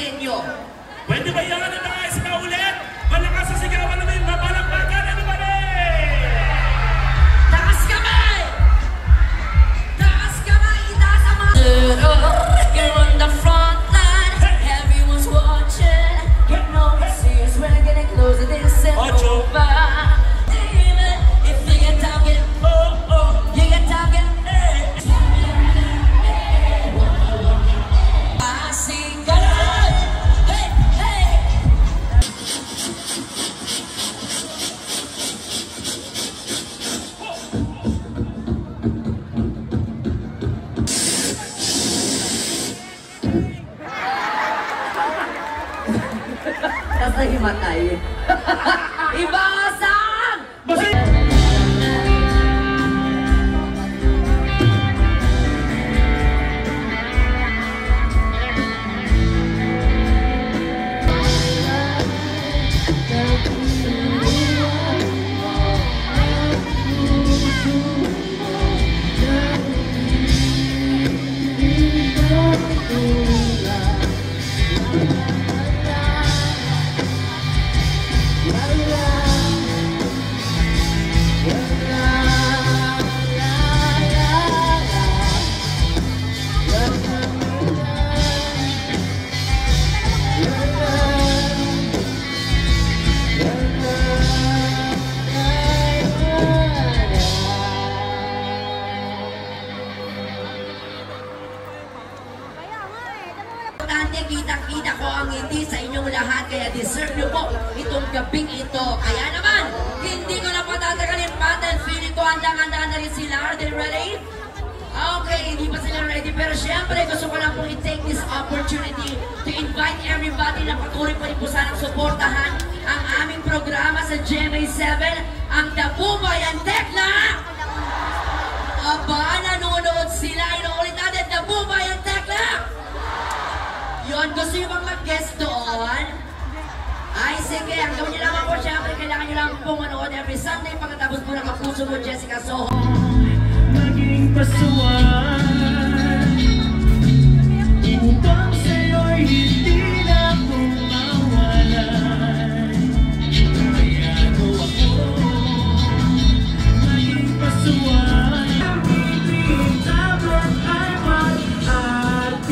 inyo. Pwede ba yan na guys? Paulit? Malakas sa sigawan namin, mapalakpakan, ano ba rin? Taas kamay! Taas kamay! Itaas ang mga... You're on the front line, everyone's watching. You know it seems we're getting closer, this is over. If you get talking, you get talking. Tapos nahimatay. Ibasang! Kita-kita ko ang hindi sa inyong lahat, kaya deserve nyo po itong gabing ito. Kaya naman, hindi ko na patatagalin pa dahil feeling ko handang-handa na rin sila. Are they ready? Okay, hindi pa sila ready, pero syempre gusto ko lang pong i-take this opportunity to invite everybody na patuloy pa rin po sanang suportahan ang aming programa sa GMA7, ang Dabubay and Tekla! Aba, nanonood sila. Inuulit natin, Dabubay and Tekla! Yun, gusto nyo bang mag-guest doon? Ay, sige. Ang gawin nyo naman po, syempre, kailangan nyo lang pong manood every Sunday pagkatapos po ng Kapuso mo, Jessica Soho. Maging pasuan, upang sa'yo'y hindi na mawalan. Kaya ko ako, maging pasuan. Ang hindi tama ay mag-artisi.